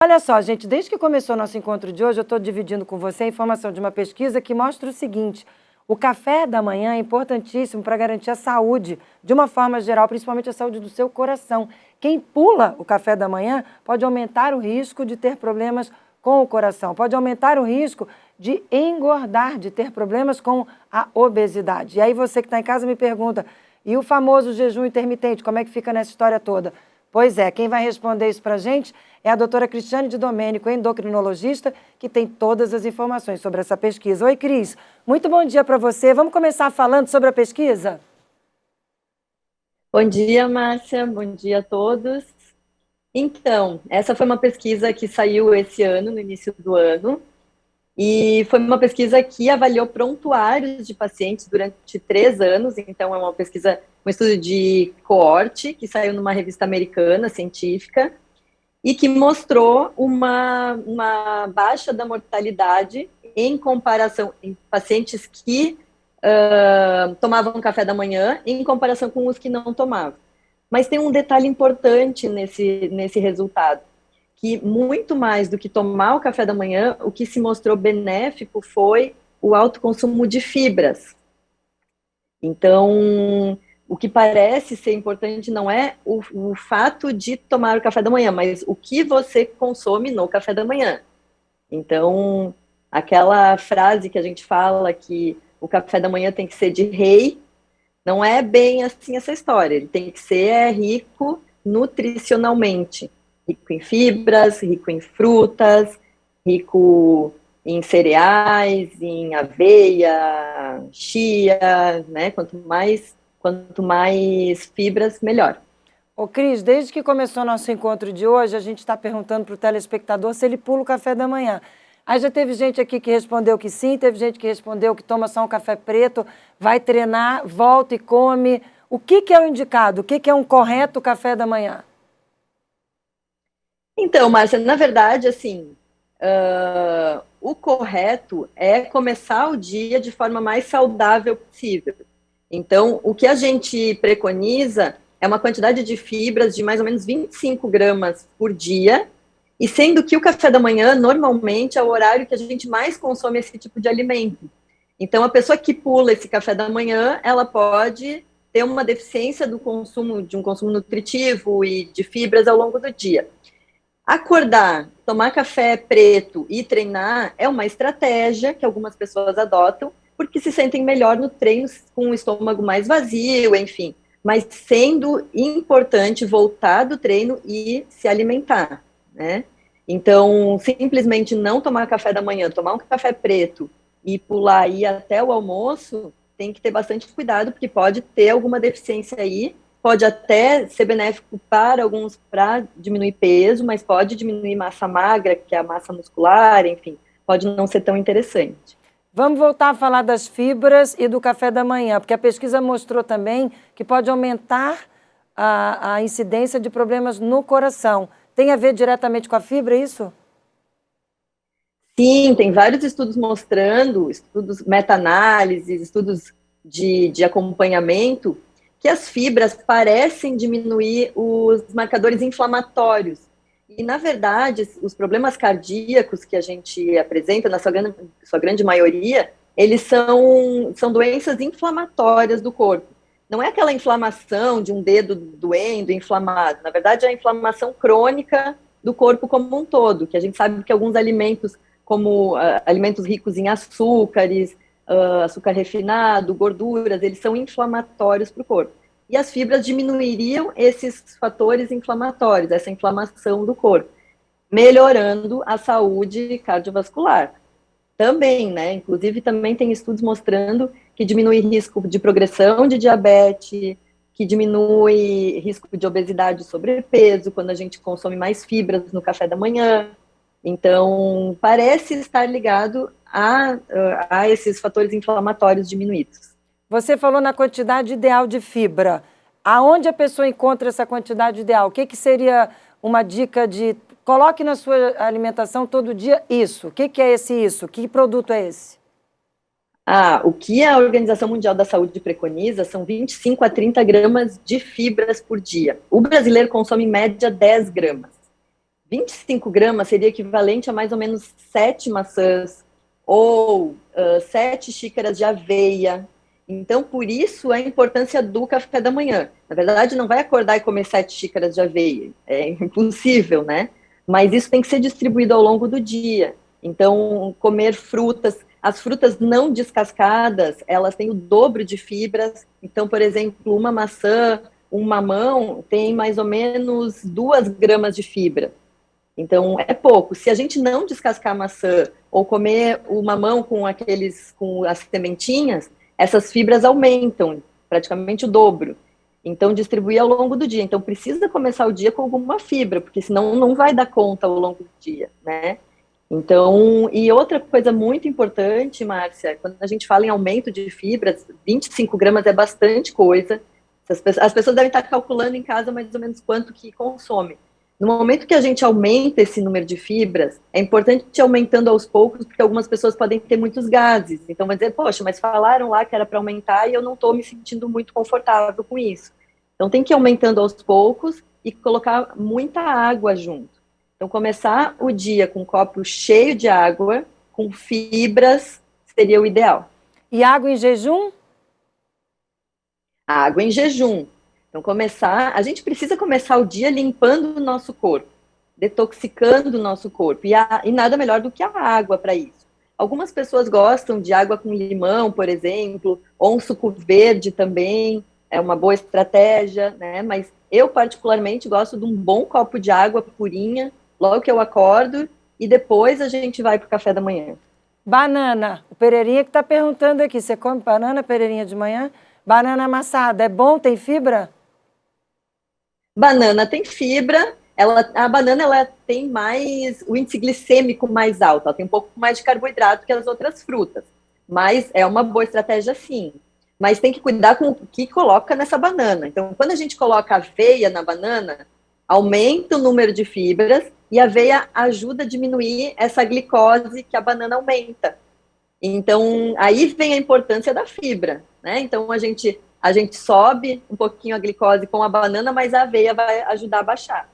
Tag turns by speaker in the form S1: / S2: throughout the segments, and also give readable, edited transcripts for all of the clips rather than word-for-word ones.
S1: Olha só, gente, desde que começou o nosso encontro de hoje, eu estou dividindo com você a informação de uma pesquisa que mostra o seguinte: o café da manhã é importantíssimo para garantir a saúde, de uma forma geral, principalmente a saúde do seu coração. Quem pula o café da manhã pode aumentar o risco de ter problemas com o coração, pode aumentar o risco de engordar, de ter problemas com a obesidade. E aí você que está em casa me pergunta, e o famoso jejum intermitente, como é que fica nessa história toda? Pois é, quem vai responder isso para a gente é a doutora Cristiane de Domênico, endocrinologista, que tem todas as informações sobre essa pesquisa. Oi, Cris, muito bom dia para você. Vamos começar falando sobre a pesquisa?
S2: Bom dia, Márcia. Bom dia a todos. Então, essa foi uma pesquisa que saiu esse ano, no início do ano, e foi uma pesquisa que avaliou prontuários de pacientes durante 3 anos. Então, é uma pesquisa, um estudo de coorte, que saiu numa revista americana, científica, e que mostrou uma baixa da mortalidade em comparação em pacientes que tomavam café da manhã em comparação com os que não tomavam. Mas tem um detalhe importante nesse resultado, que muito mais do que tomar o café da manhã, o que se mostrou benéfico foi o alto consumo de fibras. Então, o que parece ser importante não é o fato de tomar o café da manhã, mas o que você consome no café da manhã. Então, aquela frase que a gente fala que o café da manhã tem que ser de rei, não é bem assim essa história. Ele tem que ser rico nutricionalmente, rico em fibras, rico em frutas, rico em cereais, em aveia, chia, né? Quanto mais fibras, melhor.
S1: Ô, Cris, desde que começou o nosso encontro de hoje, a gente está perguntando para o telespectador se ele pula o café da manhã. Aí já teve gente aqui que respondeu que sim, teve gente que respondeu que toma só um café preto, vai treinar, volta e come. O que é o indicado? O que é um correto café da manhã?
S2: Então, Márcia, na verdade, assim, o correto é começar o dia de forma mais saudável possível. Então, o que a gente preconiza é uma quantidade de fibras de mais ou menos 25 gramas por dia, e sendo que o café da manhã, normalmente, é o horário que a gente mais consome esse tipo de alimento. Então, a pessoa que pula esse café da manhã, ela pode ter uma deficiência do consumo, de um consumo nutritivo e de fibras ao longo do dia. Acordar, tomar café preto e treinar é uma estratégia que algumas pessoas adotam, porque se sentem melhor no treino com o estômago mais vazio, enfim. Mas sendo importante voltar do treino e se alimentar, né? Então, simplesmente não tomar café da manhã, tomar um café preto e pular aí até o almoço, tem que ter bastante cuidado, porque pode ter alguma deficiência aí, pode até ser benéfico para alguns para diminuir peso, mas pode diminuir massa magra, que é a massa muscular, enfim, pode não ser tão interessante.
S1: Vamos voltar a falar das fibras e do café da manhã, porque a pesquisa mostrou também que pode aumentar a incidência de problemas no coração. Tem a ver diretamente com a fibra, é isso?
S2: Sim, tem vários estudos mostrando, estudos meta-análises, estudos de acompanhamento, que as fibras parecem diminuir os marcadores inflamatórios. E, na verdade, os problemas cardíacos que a gente apresenta, na sua grande maioria, eles são doenças inflamatórias do corpo. Não é aquela inflamação de um dedo doendo, inflamado. Na verdade, é a inflamação crônica do corpo como um todo, que a gente sabe que alguns alimentos, como alimentos ricos em açúcares, açúcar refinado, gorduras, eles são inflamatórios para o corpo. E as fibras diminuiriam esses fatores inflamatórios, essa inflamação do corpo, melhorando a saúde cardiovascular. Também, né? Inclusive, também tem estudos mostrando que diminui risco de progressão de diabetes, que diminui risco de obesidade e sobrepeso quando a gente consome mais fibras no café da manhã. Então, parece estar ligado a esses fatores inflamatórios diminuídos.
S1: Você falou na quantidade ideal de fibra. Aonde a pessoa encontra essa quantidade ideal? O que seria uma dica de coloque na sua alimentação todo dia isso? O que é esse isso? Que produto é esse?
S2: O que a Organização Mundial da Saúde preconiza são 25 a 30 gramas de fibras por dia. O brasileiro consome em média 10 gramas. 25 gramas seria equivalente a mais ou menos 7 maçãs ou 7 xícaras de aveia. Então, por isso, a importância do café da manhã. Na verdade, não vai acordar e comer 7 xícaras de aveia. É impossível, né? Mas isso tem que ser distribuído ao longo do dia. Então, comer frutas. As frutas não descascadas, elas têm o dobro de fibras. Então, por exemplo, uma maçã, um mamão, tem mais ou menos 2 gramas de fibra. Então, é pouco. Se a gente não descascar a maçã ou comer o mamão com as sementinhas, essas fibras aumentam praticamente o dobro. Então, distribuir ao longo do dia. Então, precisa começar o dia com alguma fibra, porque senão não vai dar conta ao longo do dia, né? Então, e outra coisa muito importante, Márcia, quando a gente fala em aumento de fibras, 25 gramas é bastante coisa. As pessoas devem estar calculando em casa mais ou menos quanto que consome. No momento que a gente aumenta esse número de fibras, é importante ir aumentando aos poucos, porque algumas pessoas podem ter muitos gases. Então, vai dizer, poxa, mas falaram lá que era para aumentar e eu não estou me sentindo muito confortável com isso. Então, tem que ir aumentando aos poucos e colocar muita água junto. Então, começar o dia com um copo cheio de água, com fibras, seria o ideal.
S1: E água em jejum?
S2: Água em jejum. Então, a gente precisa começar o dia limpando o nosso corpo, detoxicando o nosso corpo, e nada melhor do que a água para isso. Algumas pessoas gostam de água com limão, por exemplo, ou um suco verde também, é uma boa estratégia, né? Mas eu, particularmente, gosto de um bom copo de água purinha, logo que eu acordo, e depois a gente vai para o café da manhã.
S1: Banana. O Pereirinha que está perguntando aqui, você come banana, Pereirinha, de manhã? Banana amassada, é bom? Tem fibra?
S2: Banana tem fibra, a banana ela tem mais o índice glicêmico mais alto, ela tem um pouco mais de carboidrato que as outras frutas, mas é uma boa estratégia sim. Mas tem que cuidar com o que coloca nessa banana. Então, quando a gente coloca aveia na banana, aumenta o número de fibras e a aveia ajuda a diminuir essa glicose que a banana aumenta. Então, aí vem a importância da fibra, né? Então, a gente sobe um pouquinho a glicose com a banana, mas a aveia vai ajudar a baixar.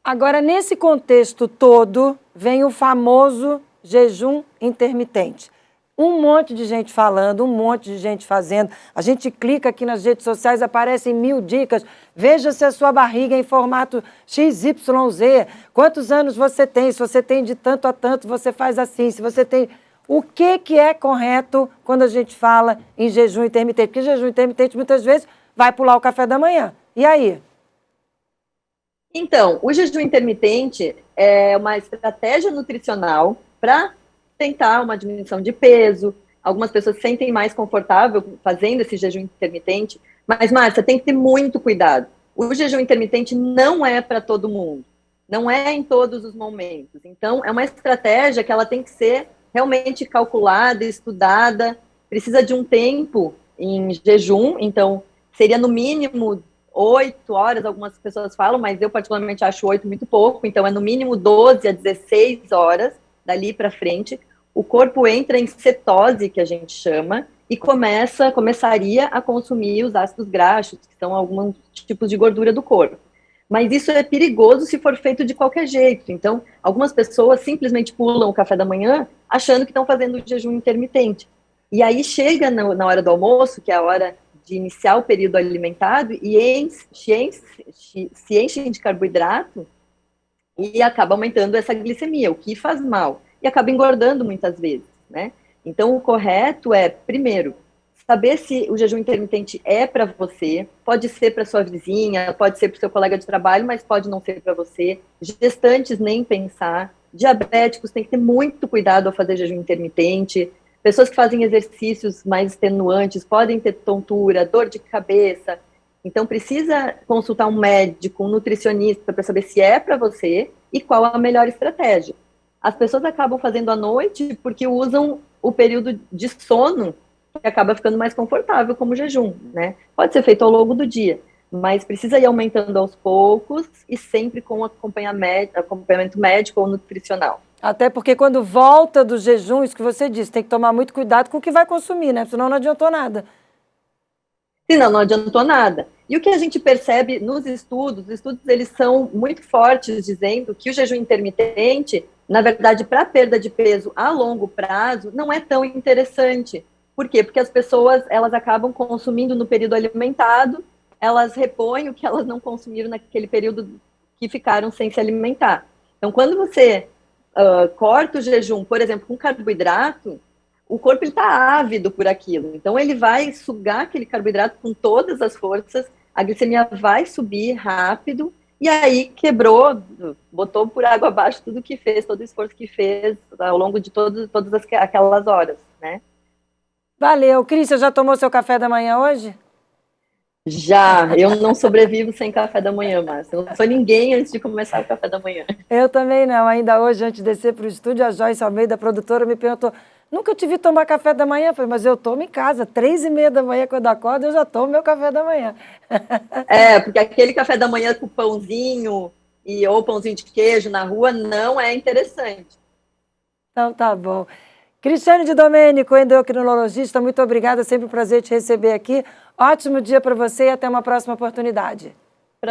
S1: Agora, nesse contexto todo, vem o famoso jejum intermitente. Um monte de gente falando, um monte de gente fazendo. A gente clica aqui nas redes sociais, aparecem 1000 dicas. Veja se a sua barriga é em formato XYZ. Quantos anos você tem? Se você tem de tanto a tanto, você faz assim. Se você tem... O que é correto quando a gente fala em jejum intermitente? Porque jejum intermitente, muitas vezes, vai pular o café da manhã. E aí?
S2: Então, o jejum intermitente é uma estratégia nutricional para tentar uma diminuição de peso. Algumas pessoas se sentem mais confortável fazendo esse jejum intermitente, mas, Márcia, tem que ter muito cuidado. O jejum intermitente não é para todo mundo, não é em todos os momentos. Então, é uma estratégia que ela tem que ser realmente calculada, estudada, precisa de um tempo em jejum, então seria no mínimo 8 horas, algumas pessoas falam, mas eu particularmente acho 8 muito pouco, então é no mínimo 12 a 16 horas, dali para frente, o corpo entra em cetose, que a gente chama, e começaria a consumir os ácidos graxos, que são alguns tipos de gordura do corpo. Mas isso é perigoso se for feito de qualquer jeito. Então, algumas pessoas simplesmente pulam o café da manhã achando que estão fazendo jejum intermitente. E aí chega na hora do almoço, que é a hora de iniciar o período alimentado, e se enchem de carboidrato e acaba aumentando essa glicemia, o que faz mal. E acaba engordando muitas vezes, né? Então, o correto é, primeiro, saber se o jejum intermitente é para você, pode ser para sua vizinha, pode ser para o seu colega de trabalho, mas pode não ser para você. Gestantes, nem pensar. Diabéticos, tem que ter muito cuidado ao fazer jejum intermitente. Pessoas que fazem exercícios mais extenuantes podem ter tontura, dor de cabeça. Então, precisa consultar um médico, um nutricionista, para saber se é para você e qual a melhor estratégia. As pessoas acabam fazendo à noite porque usam o período de sono, que acaba ficando mais confortável como jejum, né? Pode ser feito ao longo do dia, mas precisa ir aumentando aos poucos e sempre com acompanhamento médico ou nutricional.
S1: Até porque quando volta do jejum, isso que você disse, tem que tomar muito cuidado com o que vai consumir, né? Senão não adiantou nada.
S2: senão não adiantou nada. E o que a gente percebe nos estudos, os estudos eles são muito fortes, dizendo que o jejum intermitente, na verdade, para perda de peso a longo prazo, não é tão interessante. Por quê? Porque as pessoas, elas acabam consumindo no período alimentado, elas repõem o que elas não consumiram naquele período que ficaram sem se alimentar. Então, quando você corta o jejum, por exemplo, com carboidrato, o corpo está ávido por aquilo. Então, ele vai sugar aquele carboidrato com todas as forças, a glicemia vai subir rápido, e aí quebrou, botou por água abaixo tudo que fez, todo o esforço que fez ao longo de todas aquelas horas, né?
S1: Valeu. Cris, você já tomou seu café da manhã hoje?
S2: Já, eu não sobrevivo sem café da manhã, Márcia. Eu não sou ninguém antes de começar o café da manhã.
S1: Eu também não. Ainda hoje, antes de descer para o estúdio, a Joyce Almeida, a produtora, me perguntou: nunca te vi tomar café da manhã? Eu falei, mas eu tomo em casa, 3h30 da manhã, quando eu acordo, eu já tomo meu café da manhã.
S2: Porque aquele café da manhã com pãozinho ou pãozinho de queijo na rua não é interessante.
S1: Então, tá bom. Cristiane de Domênico, endocrinologista, muito obrigada, sempre um prazer te receber aqui. Ótimo dia para você e até uma próxima oportunidade.